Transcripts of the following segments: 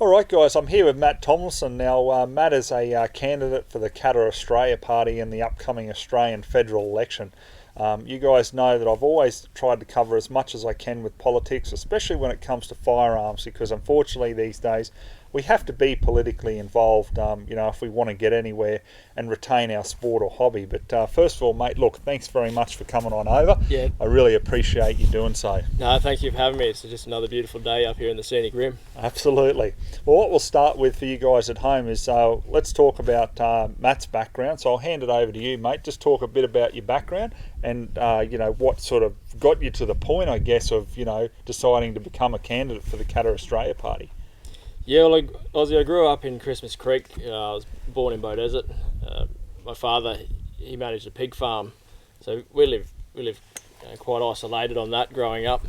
All right, guys, I'm here with Matt Tomlinson. Now, Matt is a candidate for the Katter Australia Party in the upcoming Australian federal election. You guys know that I've always tried to cover as much as I can with politics, especially when it comes to firearms, because unfortunately these days we have to be politically involved, if we want to get anywhere and retain our sport or hobby. But first of all, mate, look, thanks very much for coming on over. Yeah. I really appreciate you doing so. No, thank you for having me. It's just another beautiful day up here in the scenic rim. Absolutely. Well, what we'll start with for you guys at home is let's talk about Matt's background. So I'll hand it over to you, mate. Just talk a bit about your background and, what sort of got you to the point, I guess, of, deciding to become a candidate for the Katter Australia Party. Yeah, well, Ozzie, I grew up in Christmas Creek. I was born in Bow Desert. My father, he managed a pig farm. So we lived quite isolated on that growing up.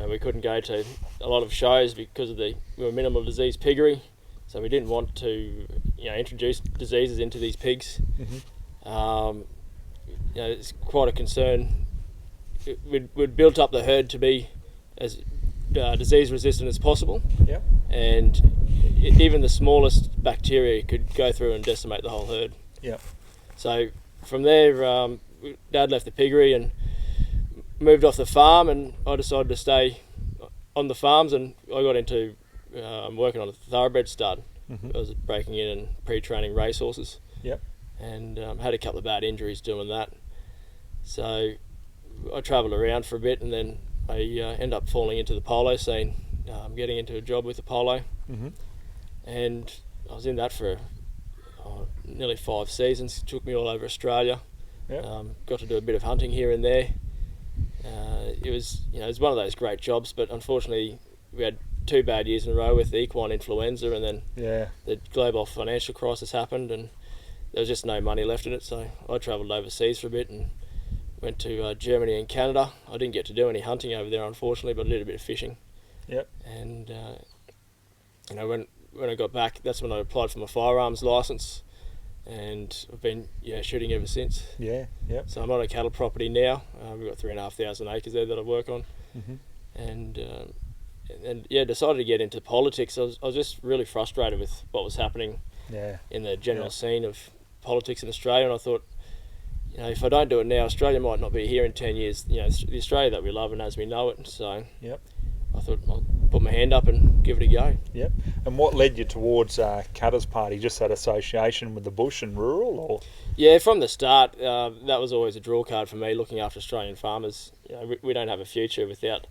We couldn't go to a lot of shows because we were minimal disease piggery. So we didn't want to, introduce diseases into these pigs. Mm-hmm. It's quite a concern. We'd built up the herd to be as disease resistant as possible. Yep. And even the smallest bacteria could go through and decimate the whole herd. Yep. So from there, Dad left the piggery and moved off the farm, and I decided to stay on the farms, and I got into working on a thoroughbred stud. Mm-hmm. I was breaking in and pre-training racehorses. Yep. And had a couple of bad injuries doing that. So I travelled around for a bit, and then I ended up falling into the polo scene, getting into a job with the polo. Mm-hmm. And I was in that for nearly 5 seasons. It took me all over Australia. Yep. Got to do a bit of hunting here and there. It was one of those great jobs, but unfortunately we had 2 bad years in a row with the equine influenza, and then the global financial crisis happened, and there was just no money left in it. So I travelled overseas for a bit and went to Germany and Canada. I didn't get to do any hunting over there, unfortunately, but I did a bit of fishing. Yep. And when I got back, that's when I applied for my firearms licence, and I've been shooting ever since. Yeah. Yep. So I'm on a cattle property now. We've got 3,500 acres there that I work on. Mm-hmm. And decided to get into politics. I was just really frustrated with what was happening in the general scene of politics in Australia, and I thought, if I don't do it now, Australia might not be here in 10 years. The Australia that we love and as we know it. So I thought I'll put my hand up and give it a go. Yep. And what led you towards Katter's Party? Just that association with the bush and rural, or? Yeah, from the start, that was always a draw card for me, looking after Australian farmers. We don't have a future without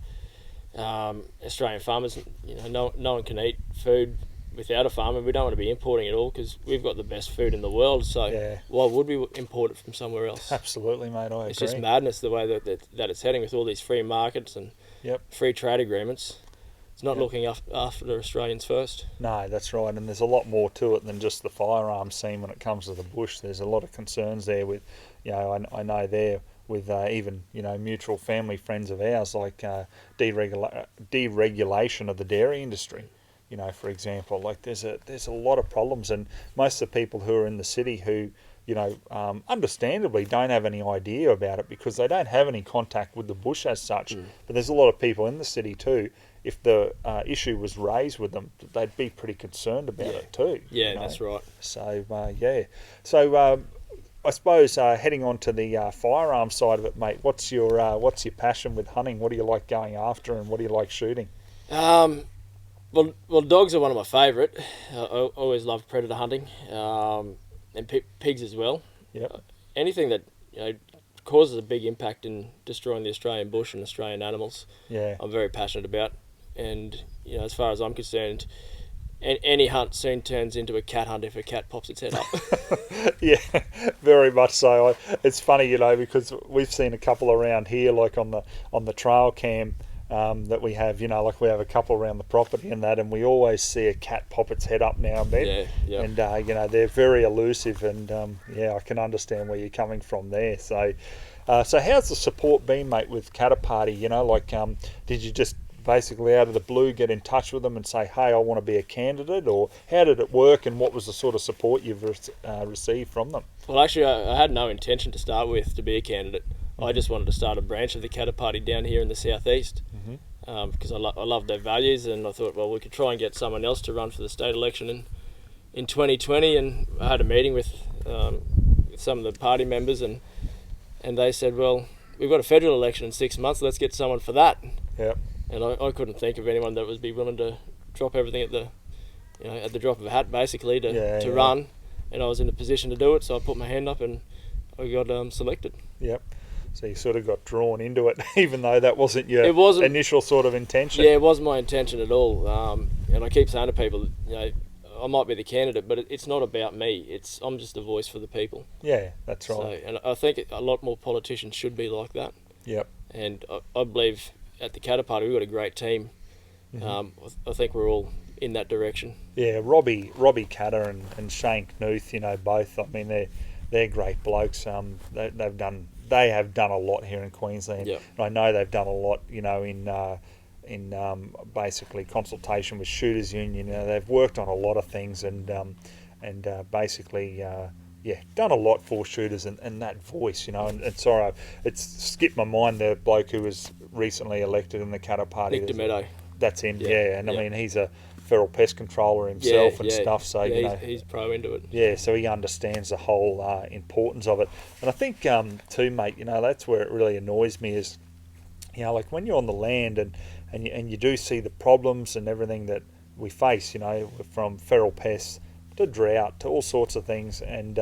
Australian farmers. No one can eat food without a farm, and we don't want to be importing it all because we've got the best food in the world. So why would we import it from somewhere else? Absolutely, mate. I agree. It's just madness the way that it's heading with all these free markets and free trade agreements. It's not looking after the Australians first. No, that's right. And there's a lot more to it than just the firearms scene when it comes to the bush. There's a lot of concerns there with, I know there with even, mutual family friends of ours, like deregulation of the dairy industry. For example, like there's a lot of problems, and most of the people who are in the city who, understandably don't have any idea about it because they don't have any contact with the bush as such. But there's a lot of people in the city too. If the issue was raised with them, they'd be pretty concerned about it too. Yeah, that's right. So So I suppose heading on to the firearms side of it, mate. What's your passion with hunting? What do you like going after, and what do you like shooting? Well, dogs are one of my favourite. I always loved predator hunting, and pigs as well. Yep. Anything that causes a big impact in destroying the Australian bush and Australian animals, I'm very passionate about. And as far as I'm concerned, any hunt soon turns into a cat hunt if a cat pops its head up. Yeah, very much so. It's funny, because we've seen a couple around here, like on the trail cam. That we have, like we have a couple around the property and that, and we always see a cat pop its head up now and then. And they're very elusive, and I can understand where you're coming from there. So how's the support been, mate, with Katter Party? Did you just basically out of the blue get in touch with them and say, hey, I want to be a candidate, or how did it work, and what was the sort of support you've received from them? Well, actually, I had no intention to start with to be a candidate. I just wanted to start a branch of the Katter Party down here in the southeast. because I love their values, and I thought, well, we could try and get someone else to run for the state election in 2020. And I had a meeting with some of the party members, and they said, well, we've got a federal election in 6 months, let's get someone for that. Yep. And I couldn't think of anyone that would be willing to drop everything at the drop of a hat, basically, to run. And I was in a position to do it, so I put my hand up and I got selected. Yep. So you sort of got drawn into it, even though that wasn't your initial sort of intention. Yeah, it wasn't my intention at all. And I keep saying to people, I might be the candidate, but it's not about me. I'm just a voice for the people. Yeah, that's right. So, and I think a lot more politicians should be like that. Yep. And I believe at the Katter Party we've got a great team. Mm-hmm. I think we're all in that direction. Yeah, Robbie Katter and Shane Knuth, both. I mean, they're great blokes. They have done a lot here in Queensland. Yep. I know they've done a lot, in basically consultation with Shooters Union. They've worked on a lot of things and basically done a lot for shooters and that voice, And sorry, it's skipped my mind. The bloke who was recently elected in the Katter Party. Nick D'Ameto. That's him. Yeah. And I mean, he's a feral pest controller himself and stuff. So he's pro into it. Yeah, so he understands the whole importance of it. And I think too, mate, that's where it really annoys me is, like when you're on the land and you do see the problems and everything that we face, from feral pests to drought to all sorts of things, and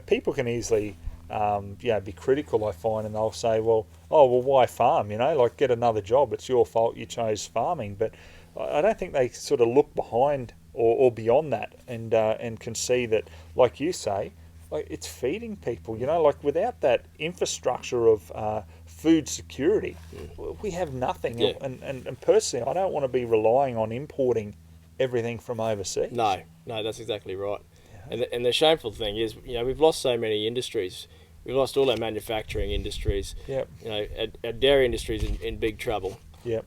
people can easily be critical, I find, and they'll say, well, why farm? Like get another job. It's your fault you chose farming. But I don't think they sort of look behind or beyond that and can see that, like you say, like it's feeding people. Like without that infrastructure of food security, we have nothing. Yeah. And personally, I don't want to be relying on importing everything from overseas. No, that's exactly right. Yeah. And the shameful thing is, we've lost so many industries. We've lost all our manufacturing industries. Yep. Our dairy industry is in big trouble. Yep.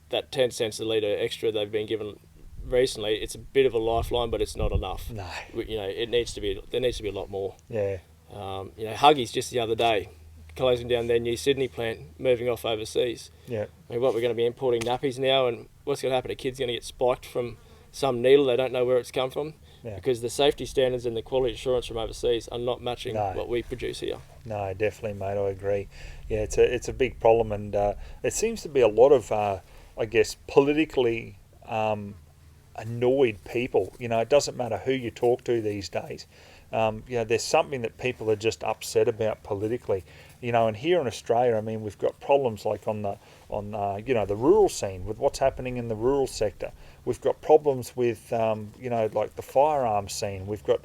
That 10 cents a litre extra they've been given recently, it's a bit of a lifeline, but it's not enough. No. There needs to be a lot more. Yeah. Huggies just the other day, closing down their new Sydney plant, moving off overseas. Yeah. I mean, we're going to be importing nappies now, and what's going to happen? A kid's going to get spiked from some needle, they don't know where it's come from, because the safety standards and the quality assurance from overseas are not matching what we produce here. No, definitely, mate, I agree. Yeah, it's a big problem, and it seems to be a lot of, politically annoyed people. It doesn't matter who you talk to these days. There's something that people are just upset about politically. And here in Australia, I mean, we've got problems like on the rural scene with what's happening in the rural sector. We've got problems with, like the firearms scene. We've got,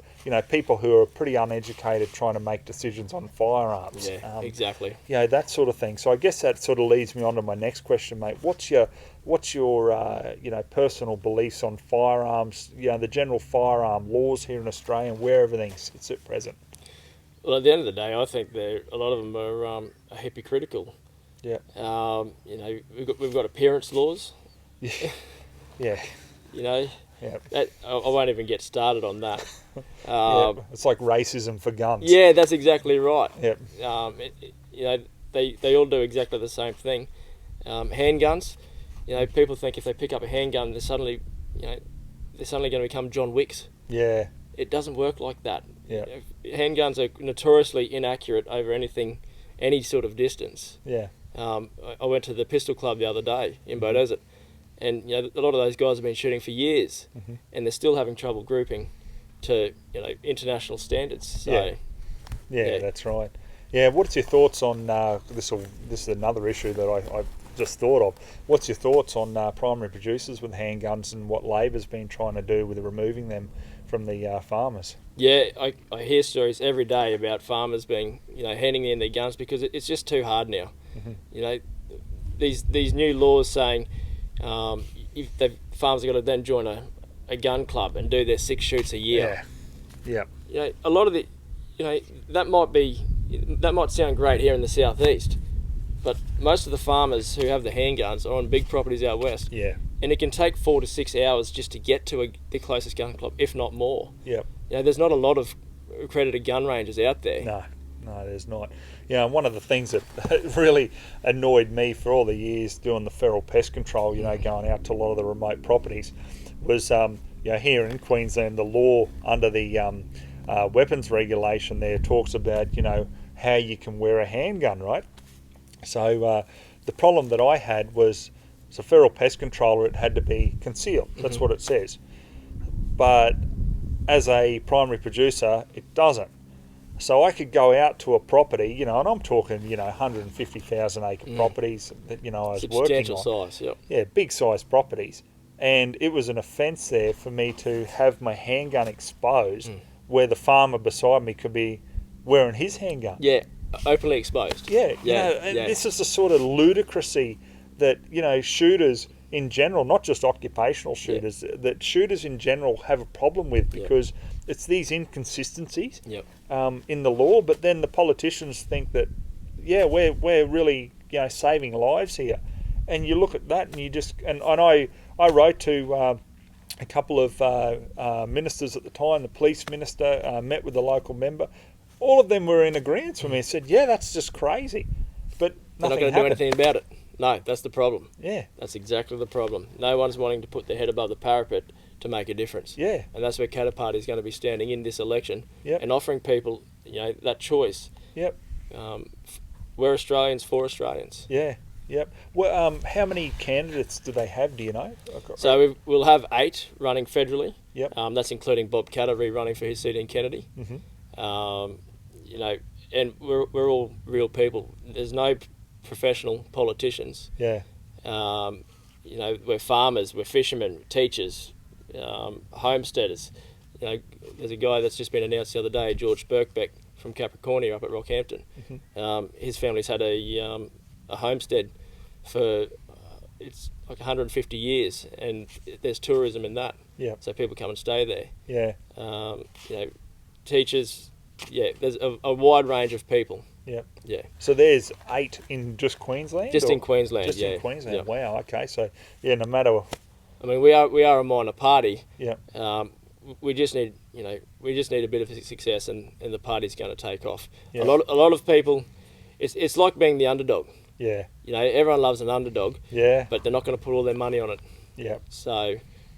people who are pretty uneducated trying to make decisions on firearms. Yeah, exactly. That sort of thing. So I guess that sort of leads me on to my next question, mate. What's your personal beliefs on firearms, the general firearm laws here in Australia and where everything sits at present? Well, at the end of the day, I think a lot of them are hypocritical. Yeah. We've got appearance laws. Yeah. Yeah. I won't even get started on that. It's like racism for guns. Yeah, that's exactly right. Yep. They all do exactly the same thing. Handguns. People think if they pick up a handgun, they're suddenly going to become John Wicks. Yeah. It doesn't work like that. Yeah. Handguns are notoriously inaccurate over any sort of distance. Yeah. I went to the pistol club the other day in Boat Desert, and a lot of those guys have been shooting for years, and they're still having trouble grouping to international standards. So, yeah, that's right. Yeah, what's your thoughts on this? This is another issue that I just thought of. What's your thoughts on primary producers with handguns and what Labor's been trying to do with removing them from the farmers? Yeah, I hear stories every day about farmers being, handing in their guns because it's just too hard now. These new laws saying if the farmers are going to then join a gun club and do their 6 shoots a year. Yeah. A lot of the, that might sound great here in the southeast, but most of the farmers who have the handguns are on big properties out west. Yeah. And it can take 4 to 6 hours just to get to the closest gun club, if not more. Yep. There's not a lot of accredited gun ranges out there. No. No, there's not. One of the things that really annoyed me for all the years doing the feral pest control, going out to a lot of the remote properties, was here in Queensland, the law under the weapons regulation there talks about how you can wear a handgun, right? So the problem that I had was, as a feral pest controller, it had to be concealed. That's what it says. But as a primary producer, it doesn't. So I could go out to a property, and I'm talking, 150,000 acre properties that, I was working on. Substantial size, yep. Yeah, big size properties. And it was an offence there for me to have my handgun exposed where the farmer beside me could be wearing his handgun. Yeah, openly exposed. Yeah, this is the sort of ludicrousy that, shooters in general, not just occupational shooters, that shooters in general have a problem with, because it's these inconsistencies in the law. But then the politicians think that, we're really saving lives here, and you look at that and you just and I wrote to a couple of ministers at the time. The police minister met with the local member. All of them were in agreement with me and said, that's just crazy, but they're not nothing going to do anything about it. No, that's the problem. Yeah. That's exactly the problem. No one's wanting to put their head above the parapet to make a difference. Yeah. And that's where Katter Party is going to be standing in this election and offering people, that choice. Yep. We're Australians for Australians. Yeah. Yep. Well, how many candidates do they have, do you know? So we'll have 8 running federally. Yep. That's including Bob Katter re-running for his seat in Kennedy. And we're all real people. There's no professional politicians. Yeah. We're farmers, we're fishermen, teachers, homesteaders. There's a guy that's just been announced the other day, George Birkbeck from Capricornia up at Rockhampton. His family's had a homestead for it's like 150 years, and there's tourism in that. Yeah. So people come and stay there. Yeah. Teachers. Yeah, there's a wide range of people. Yep. Yeah. So there's 8 in just Queensland? In Queensland, just in Queensland, yep. Wow, okay. So, no matter... I mean, we are a minor party. Yeah. We just need, a bit of success, and the party's going to take off. Yeah. A lot of people, it's like being the underdog. Yeah. Everyone loves an underdog. Yeah. But they're not going to put all their money on it. Yeah. So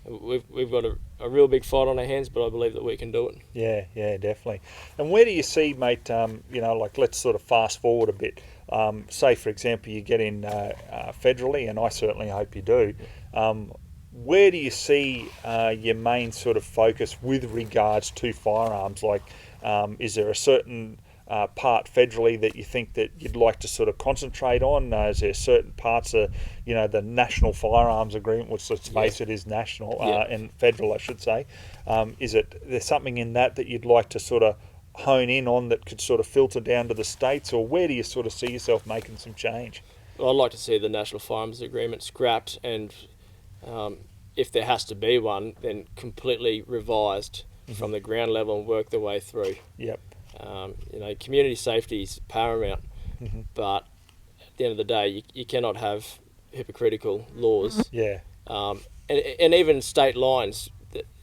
we've got a real big fight on our hands, but I believe that we can do it. Yeah, definitely. And where do you see, mate, let's sort of fast forward a bit. Say, for example, you get in federally, and I certainly hope you do. Where do you see your main sort of focus with regards to firearms? Like, is there a certain part federally that you think that you'd like to sort of concentrate on? Is there certain parts of, the National Firearms Agreement, which, let's face it, is national and federal, I should say. There's something in that you'd like to sort of hone in on that could sort of filter down to the states, or where do you sort of see yourself making some change? Well, I'd like to see the National Firearms Agreement scrapped, and if there has to be one, then completely revised from the ground level and work their way through. Yep. Community safety is paramount, but at the end of the day, you cannot have hypocritical laws. Yeah. And even state lines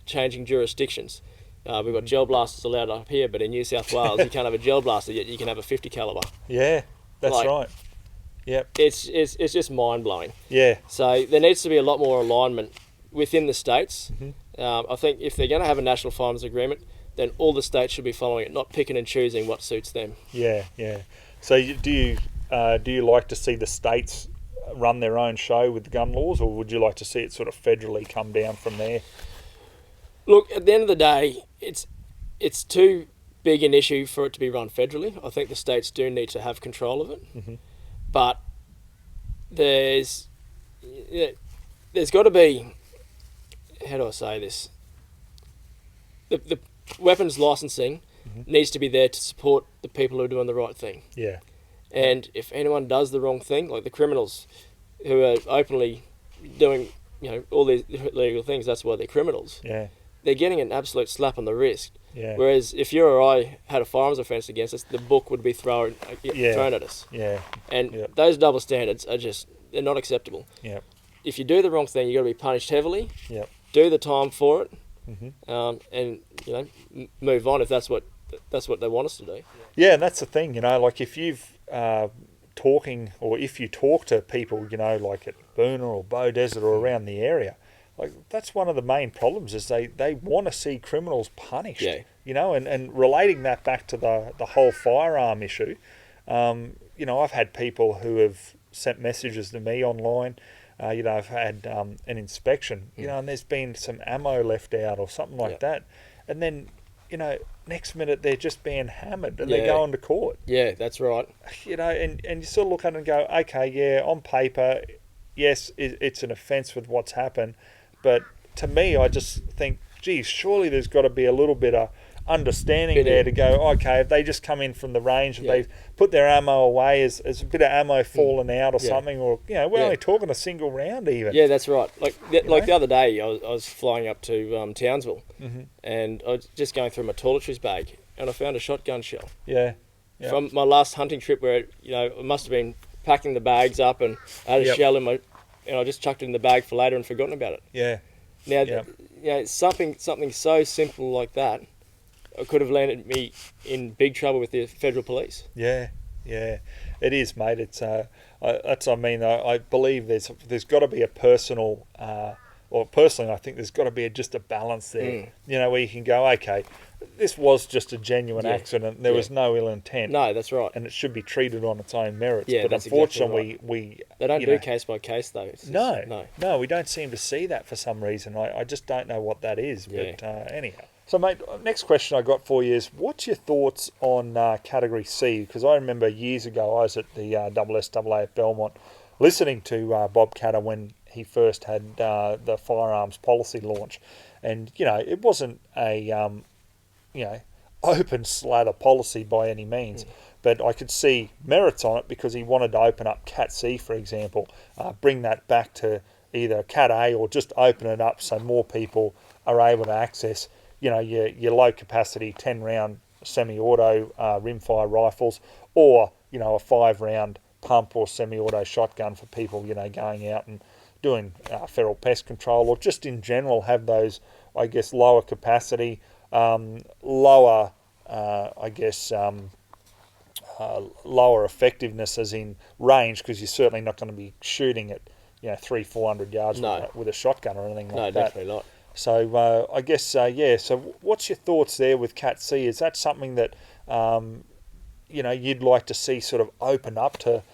changing jurisdictions. We've got gel blasters allowed up here, but in New South Wales you can't have a gel blaster, yet you can have a 50 caliber. Yeah, that's right. Yep. It's just mind blowing. Yeah. So there needs to be a lot more alignment within the states. I think if they're going to have a national firearms agreement, then all the states should be following it, not picking and choosing what suits them. Yeah. So do you like to see the states run their own show with the gun laws, or would you like to see it sort of federally come down from there? Look, at the end of the day, it's too big an issue for it to be run federally. I think the states do need to have control of it, but there's got to be, how do I say this? The weapons licensing needs to be there to support the people who are doing the right thing. Yeah. And if anyone does the wrong thing, like the criminals who are openly doing, all these illegal things, that's why they're criminals. Yeah. They're getting an absolute slap on the wrist. Yeah. Whereas if you or I had a firearms offence against us, the book would be thrown at us. Yeah. And those double standards are they're not acceptable. Yeah. If you do the wrong thing, you've got to be punished heavily. Yeah. Do the time for it. And move on if that's what that's what they want us to do. Yeah, and that's the thing, you know, like if you've if you talk to people, you know, like at Boona or Bow Desert or around the area, like that's one of the main problems is they want to see criminals punished. Yeah. You know, and relating that back to the whole firearm issue, you know, I've had people who have sent messages to me online. You know, I've had an inspection, you know, and there's been some ammo left out or something like that. And then, you know, next minute they're just being hammered and they're going to court. Yeah, that's right. You know, and you sort of look at it and go, okay, yeah, on paper, yes, it's an offence with what's happened. But to me, I just think, geez, surely there's got to be a little bit of understanding there to go, okay, if they just come in from the range, if they put their ammo away, is a bit of ammo fallen out or something, or, you know, we're only talking a single round even. Yeah, that's right. Like the other day, I was flying up to Townsville, and I was just going through my toiletries bag, and I found a shotgun shell. Yeah. From my last hunting trip where, you know, I must have been packing the bags up and I had a shell in my, and I just chucked it in the bag for later and forgotten about it. Yeah. Now, you know, something so simple like that could have landed me in big trouble with the federal police. Yeah, it is, mate. It's I mean, I believe there's got to be a personal, or personally, I think there's got to be just a balance there. You know, where you can go, okay, this was just a genuine accident. There was no ill intent. No, that's right. And it should be treated on its own merits. Yeah, but that's unfortunately, exactly right. They don't do case by case though. No, we don't seem to see that for some reason. I just don't know what that is. But anyhow. So, mate, next question I got for you is, what's your thoughts on Category C? Because I remember years ago I was at the SSAA at Belmont listening to Bob Catter when he first had the firearms policy launch. And, you know, it wasn't a, open slather policy by any means. But I could see merits on it because he wanted to open up Cat C, for example, bring that back to either Cat A or just open it up so more people are able to access, you know, your low capacity 10 round semi-auto rimfire rifles, or, you know, a 5 round pump or semi-auto shotgun for people, you know, going out and doing feral pest control, or just in general have those, I guess, lower capacity, lower effectiveness as in range, because you're certainly not going to be shooting at, you know, 300-400 yards with a shotgun or anything like that. No, definitely not. So I guess, so what's your thoughts there with Cat C? Is that something that, you know, you'd like to see sort of open up to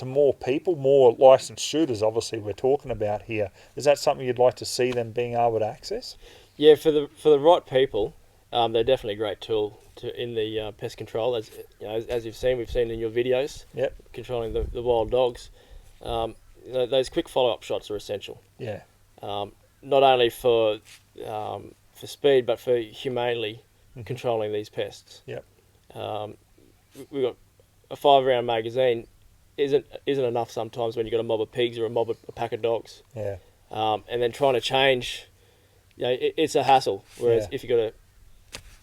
more people, more licensed shooters, obviously we're talking about here? Is that something you'd like to see them being able to access? Yeah, for the right people, they're definitely a great tool in the pest control. As you know, as we've seen in your videos, controlling the wild dogs. You know, those quick follow-up shots are essential. Yeah. Not only for speed, but for humanely controlling these pests. Yep. We've got a 5 round magazine isn't enough sometimes when you've got a mob of pigs or a pack of dogs. Yeah. And then trying to change, you know, it's a hassle. Whereas if you've got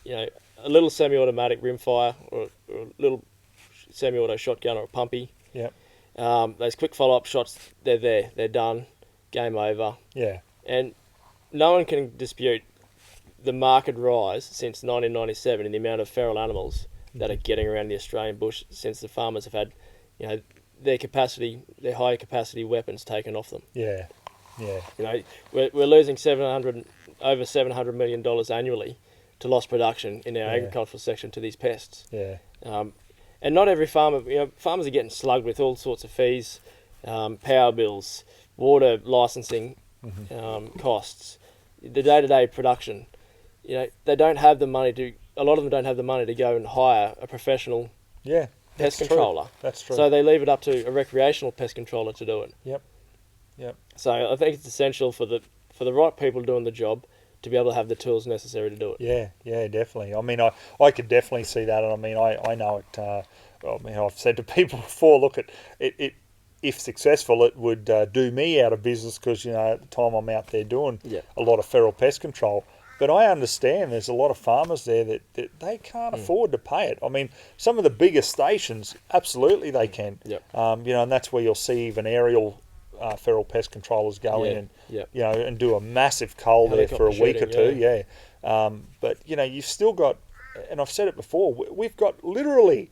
a little semi-automatic rimfire or a little semi-auto shotgun or a pumpy. Yep. Those quick follow-up shots, they're done, game over. Yeah. And no one can dispute the marked rise since 1997 in the amount of feral animals that are getting around the Australian bush since the farmers have had, you know, their higher capacity weapons taken off them. Yeah, yeah. You know, we're losing over $700 million annually to lost production in our agricultural section to these pests. Yeah. And not every farmer, you know, farmers are getting slugged with all sorts of fees, power bills, water licensing costs, the day-to-day production. You know, they don't have the money to. A lot of them don't have the money to go and hire a professional pest controller. That's true. So they leave it up to a recreational pest controller to do it. Yep. Yep. So I think it's essential for the right people doing the job to be able to have the tools necessary to do it. Yeah, definitely. I mean, I could definitely see that, and I mean, I know it. I mean, I've said to people before, look, it if successful, it would do me out of business because, you know, at the time I'm out there doing a lot of feral pest control. But I understand there's a lot of farmers there that they can't afford to pay it. I mean, some of the bigger stations, absolutely they can. Yep. You know, and that's where you'll see even aerial feral pest controllers go in and you know, and do a massive cull there for a week or two. Yeah. But you know, you've still got and I've said it before, we've got literally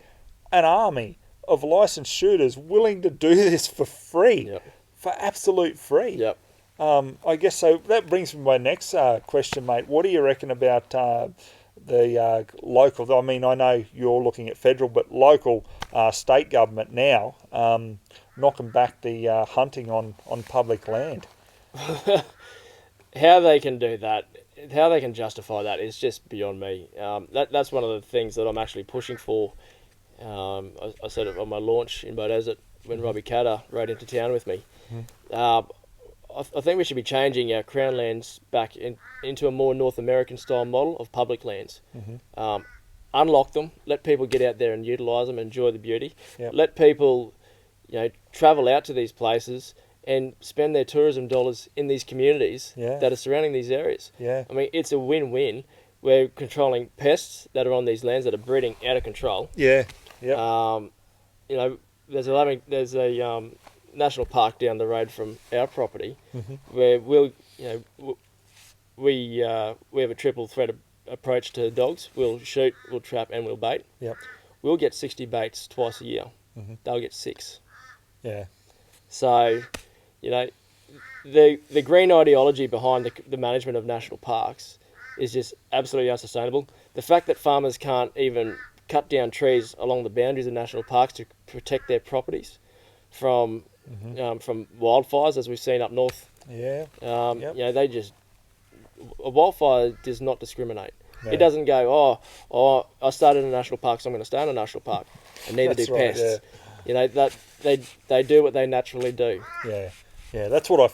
an army of licensed shooters willing to do this for free, for absolute free. Yep. I guess so. That brings me to my next question, mate. What do you reckon about the local? I mean, I know you're looking at federal, but local state government now knocking back the hunting on public land. How they can do that, how they can justify that is just beyond me. That's one of the things that I'm actually pushing for. I said it on my launch in Boat Desert when Robbie Catter rode into town with me. I think we should be changing our Crown lands back into a more North American style model of public lands. Unlock them, let people get out there and utilise them, enjoy the beauty. Let people, travel out to these places and spend their tourism dollars in these communities that are surrounding these areas. I mean, it's a win-win. We're controlling pests that are on these lands that are breeding out of control. There's a national park down the road from our property where we have a triple threat approach to dogs. We'll shoot, we'll trap, and we'll bait. We'll get 60 baits twice a year. They'll get 6. So, the green ideology behind the management of national parks is just absolutely unsustainable. The fact that farmers can't even cut down trees along the boundaries of national parks to protect their properties from wildfires, as we've seen up north. They just, a wildfire does not discriminate. It doesn't go, I started in a national park, so I'm going to stay in a national park, and neither do pests. That they do what they naturally do. That's what I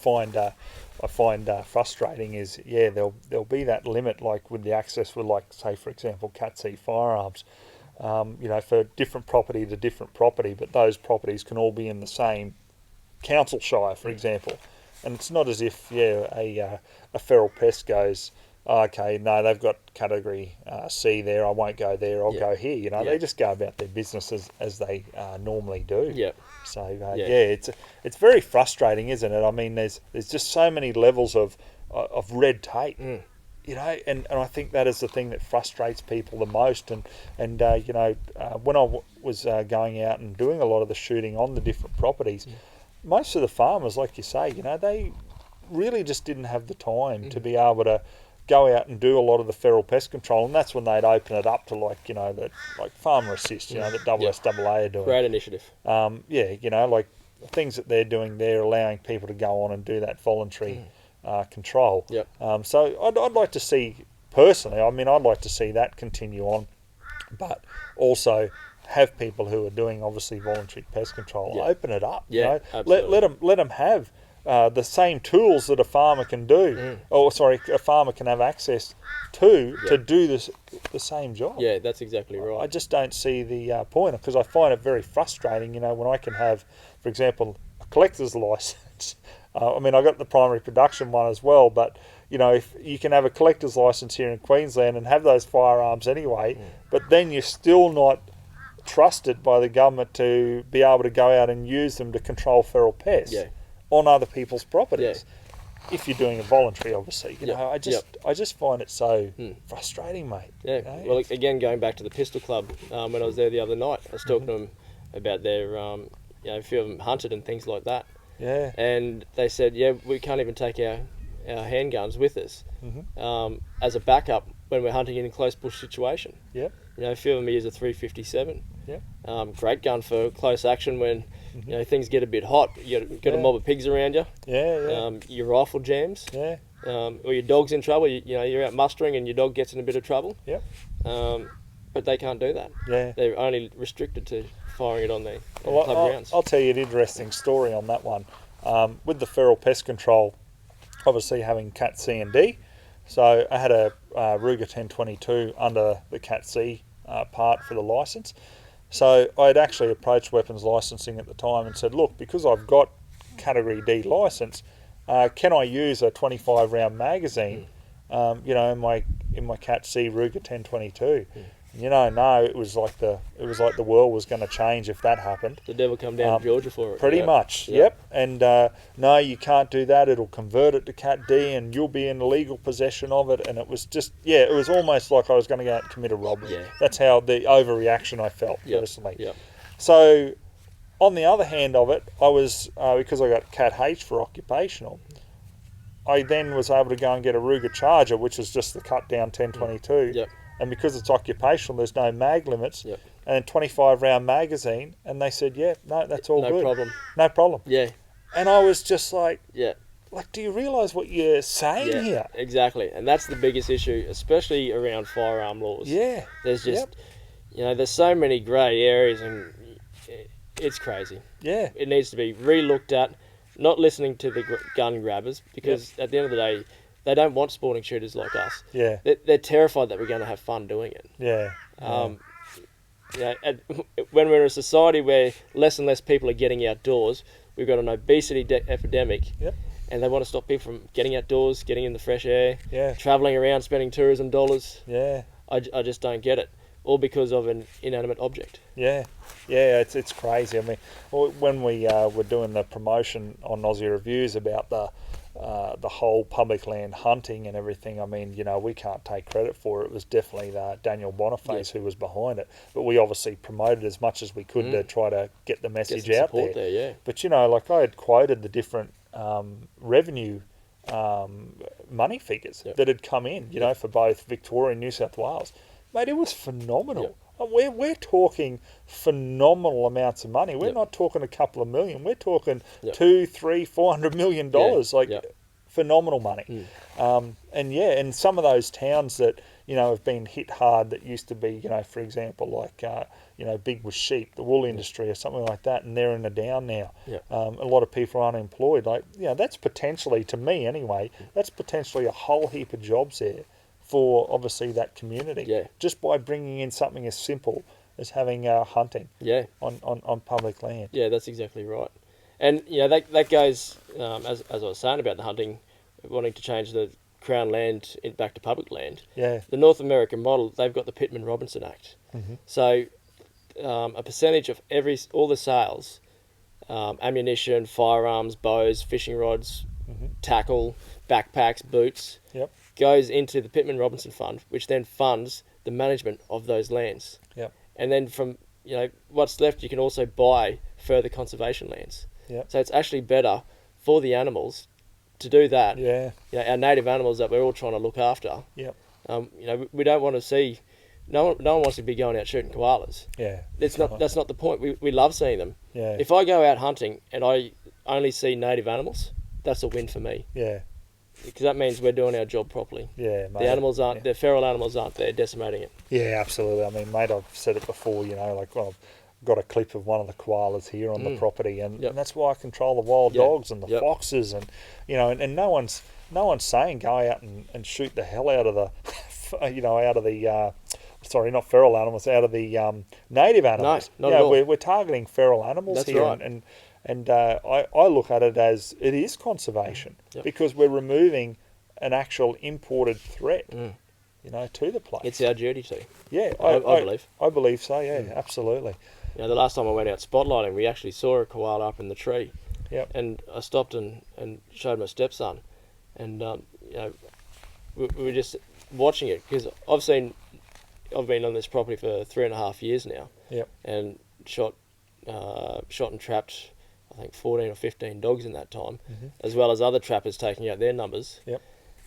find frustrating is there'll be that limit, like with the access with, like, say for example Cat C firearms, for different property to different property, but those properties can all be in the same council shire, for example, and it's not as if a feral pest goes, okay, no, they've got category C there, I won't go there, I'll go here. They just go about their business as they normally do. So it's very frustrating, isn't it? I mean, there's just so many levels of red tape. And I think that is the thing that frustrates people the most. And when I was going out and doing a lot of the shooting on the different properties, most of the farmers, like you say, they really just didn't have the time to be able to go out and do a lot of the feral pest control, and that's when they'd open it up to like Farmer Assist, that SSAA are doing. Great initiative. Like things that they're doing, they're allowing people to go on and do that voluntary control. So I'd like to see, personally, I'd like to see that continue on, but also have people who are doing obviously voluntary pest control open it up. Let them have the same tools that a farmer can do, a farmer can have access to do the same job. That's exactly right. I just don't see the point, because I find it very frustrating, when I can have, for example, a collector's license. I got the primary production one as well, but if you can have a collector's license here in Queensland and have those firearms anyway, but then you're still not trusted by the government to be able to go out and use them to control feral pests on other people's properties. If you're doing it voluntary, obviously. I just find it so frustrating, mate. Well, again, going back to the Pistol Club, when I was there the other night, I was talking to them about their, a few of them hunted and things like that. And they said, we can't even take our handguns with us as a backup when we're hunting in a close bush situation. A few of them use a 357. Great gun for close action when things get a bit hot. You got a mob of pigs around you. Your rifle jams. Or your dog's in trouble. You're out mustering and your dog gets in a bit of trouble. But they can't do that. They're only restricted to firing it on their club grounds. I'll tell you an interesting story on that one. With the feral pest control, obviously having Cat C and D. So I had a Ruger 1022 under the Cat C part for the licence. So I had actually approached weapons licensing at the time and said, look, because I've got category D licence, can I use a 25 round magazine, in my Cat C Ruger 1022? No, it was like the world was going to change if that happened. The devil come down to Georgia for it. Pretty much, yep. And no, you can't do that. It'll convert it to Cat D, and you'll be in legal possession of it. And it was just, it was almost like I was going to go out and commit a robbery. Yeah. That's how the overreaction I felt personally. Yep. So, on the other hand of it, I was because I got Cat H for occupational. I then was able to go and get a Ruger Charger, which was just the cut down 1022. Yep. And because it's occupational, there's no mag limits. Yep. And a 25 round magazine. And they said, no, that's all good. No problem. No problem. Yeah. And I was just like, Yeah. like, do you realise what you're saying here? Exactly. And that's the biggest issue, especially around firearm laws. Yeah. There's just, there's so many grey areas, and it's crazy. Yeah. It needs to be re-looked at, not listening to the gun grabbers, because at the end of the day, they don't want sporting shooters like us. Yeah. They're terrified that we're going to have fun doing it. Yeah. When we're in a society where less and less people are getting outdoors, we've got an obesity epidemic. Yep. And they want to stop people from getting outdoors, getting in the fresh air, Yeah. travelling around, spending tourism dollars. Yeah. I just don't get it. All because of an inanimate object. Yeah. Yeah, it's crazy. I mean, when we were doing the promotion on Aussie Reviews about the whole public land hunting and everything, I mean, we can't take credit for it. It was definitely Daniel Boniface who was behind it. But we obviously promoted as much as we could to try to get the message out there. But, like I had quoted the different revenue money figures that had come in, for both Victoria and New South Wales. Mate, it was phenomenal. We're talking phenomenal amounts of money. We're not talking a couple of million. We're talking $200, $300, $400 million. Phenomenal money. And some of those towns that have been hit hard that used to be for example big with sheep, the wool industry or something like that, and they're in a down now. A lot of people are unemployed. That's potentially, to me anyway, that's potentially a whole heap of jobs there for obviously that community, just by bringing in something as simple as having hunting on public land. Yeah, that's exactly right. And that goes as I was saying about the hunting, wanting to change the Crown land back to public land. Yeah. The North American model, they've got the Pittman-Robertson Act. Mm-hmm. So a percentage of all the sales, ammunition, firearms, bows, fishing rods, tackle, backpacks, boots, goes into the Pittman-Robertson Fund, which then funds the management of those lands. Yep. And then from what's left, you can also buy further conservation lands. Yep. So it's actually better for the animals to do that. Yeah. Our native animals that we're all trying to look after. Yep. We don't want to see. No one wants to be going out shooting koalas. Yeah. That's not the point. We love seeing them. Yeah. If I go out hunting and I only see native animals, that's a win for me. Yeah. Because that means we're doing our job properly. Yeah, mate. The animals aren't. The feral animals aren't there decimating it. Yeah, absolutely. I mean, mate, I've said it before. I've got a clip of one of the koalas here on the property, and that's why I control the wild dogs and the foxes, and and no one's saying go out and shoot the hell out of the sorry, not feral animals, out of the native animals. No, not at all. We're targeting feral animals. That's here, right. And I look at it as it is conservation because we're removing an actual imported threat, to the place. It's our duty to. Yeah, I believe. I believe so. Yeah, absolutely. The last time I went out spotlighting, we actually saw a koala up in the tree. Yep. And I stopped and showed my stepson, and we were just watching it because I've been on this property for 3.5 years now. Yep. And shot and trapped, I think 14 or 15 dogs in that time, as well as other trappers taking out their numbers. Yep.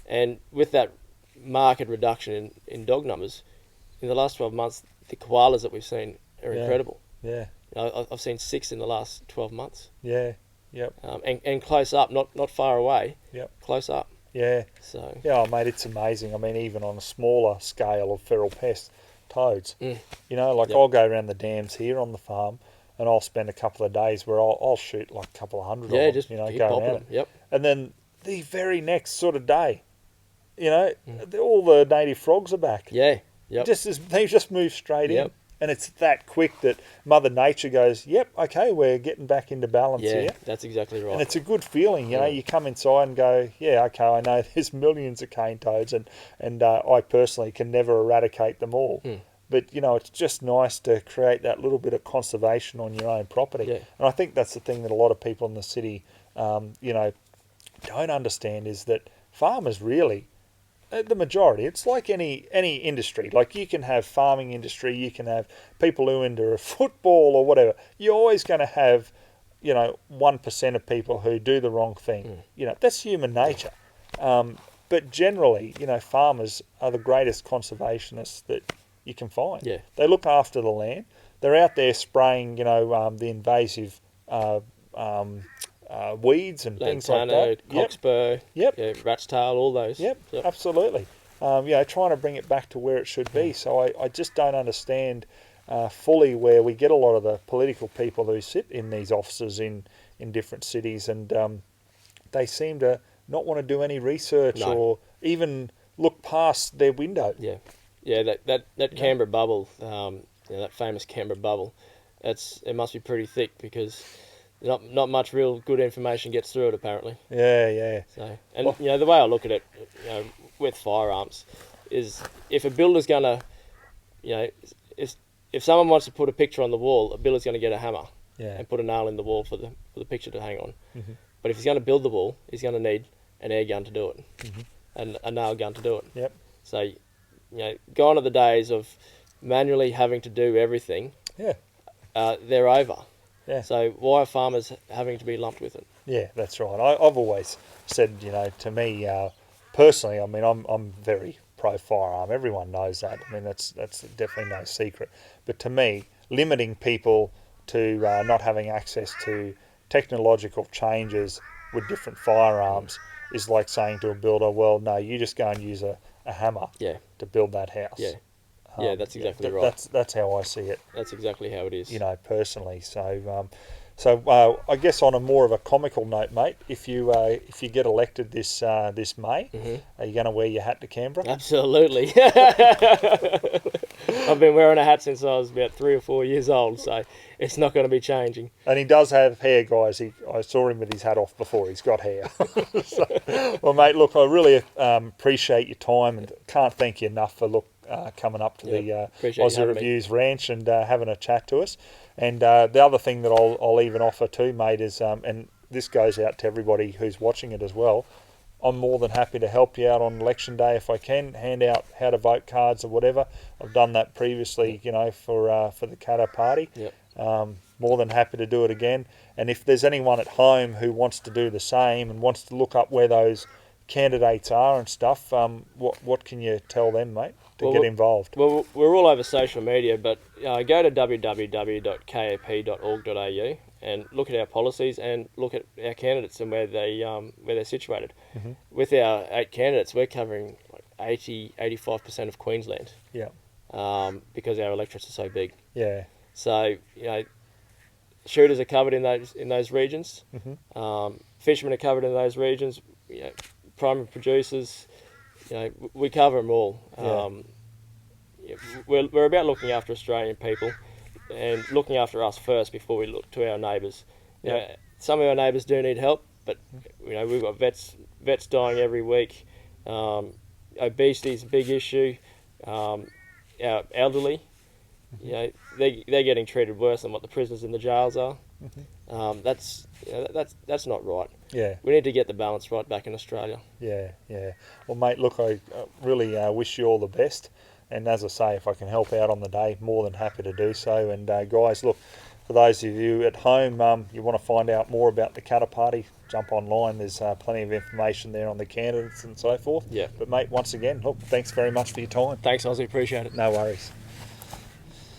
And with that marked reduction in dog numbers, in the last 12 months, the koalas that we've seen are incredible. Yeah. I've seen 6 in the last 12 months. Yeah. Yep. And close up, not far away. Yep. Close up. Yeah. So. Yeah, mate, it's amazing. I mean, even on a smaller scale of feral pests, toads. I'll go around the dams here on the farm, and I'll spend a couple of days where I'll shoot like a couple of hundred of them. Just go around. Yep. And then the very next sort of day, all the native frogs are back. Yeah. Yep. They just move straight in. And it's that quick that Mother Nature goes, yep, okay, we're getting back into balance here. Yeah, that's exactly right. And it's a good feeling, you come inside and go, yeah, okay, I know there's millions of cane toads, and I personally can never eradicate them all. But, you know, it's just nice to create that little bit of conservation on your own property. Yeah. And I think that's the thing that a lot of people in the city, you know, don't understand, is that farmers really, the majority, it's like any industry. Like, you can have farming industry, you can have people who are into football or whatever. You're always going to have, you know, 1% of people who do the wrong thing. You know, that's human nature. But generally, you know, farmers are the greatest conservationists that you can find. Yeah. They look after the land. They're out there spraying, you know, the invasive weeds and things like Lantana, that. cockspur, Yep. yeah, rat's tail, all those. Yep, absolutely. You know, trying to bring it back to where it should be. So I just don't understand fully where we get a lot of the political people who sit in these offices in different cities, and they seem to not want to do any research or even look past their window. Yeah, that Canberra bubble, you know, that famous Canberra bubble, it must be pretty thick, because not much real good information gets through it, apparently. Yeah. So, and you know, the way I look at it, you know, with firearms, is if a builder's gonna, you know, if someone wants to put a picture on the wall, a builder's gonna get a hammer and put a nail in the wall for the picture to hang on. Mm-hmm. But if he's gonna build the wall, he's gonna need an air gun to do it, and a nail gun to do it. Yep. So, you know, gone are the days of manually having to do everything. Yeah. They're over. Yeah. So why are farmers having to be lumped with it? Yeah, that's right. I've always said, you know, to me personally, I mean, I'm very pro firearm. Everyone knows that. I mean, that's definitely no secret. But to me, limiting people to not having access to technological changes with different firearms is like saying to a builder, well, no, you just go and use a hammer to build that house. Yeah, that's exactly right. That's how I see it. That's exactly how it is. You know, personally. So, I guess on a more of a comical note, mate, if you get elected this May, are you going to wear your hat to Canberra? Absolutely. I've been wearing a hat since I was about 3 or 4 years old, so it's not going to be changing. And he does have hair, guys. I saw him with his hat off before. He's got hair. Well, mate, look, I really appreciate your time, and can't thank you enough for coming up to the Aussie Reviews Ranch and having a chat to us. And the other thing that I'll even offer too, mate, is, and this goes out to everybody who's watching it as well, I'm more than happy to help you out on election day if I can, hand out how to vote cards or whatever. I've done that previously, you know, for the Katter Party. More than happy to do it again. And if there's anyone at home who wants to do the same and wants to look up where those candidates are and stuff, what can you tell them, mate, to get involved? Well, we're all over social media, but go to www.kap.org.au and look at our policies and look at our candidates and where they're situated. With our 8 candidates, we're covering like 85% of Queensland. Because our electorates are so big. So, you know, shooters are covered in those regions. Fishermen are covered in those regions. You know, primary producers, you know, we cover them all. We're about looking after Australian people and looking after us first before we look to our neighbours. You know, some of our neighbours do need help, but you know, we've got vets dying every week. Obesity is a big issue. Our elderly, you know, they're getting treated worse than what the prisoners in the jails are. That's not right. We need to get the balance right back in Australia. Well, mate, look, I really wish you all the best, and as I say, if I can help out on the day, more than happy to do so. And guys, look, for those of you at home, you want to find out more about the Katter Party, jump online. There's plenty of information there on the candidates and so forth. But mate, once again, look, thanks very much for your time. Thanks, Ozzie, appreciate it. No worries.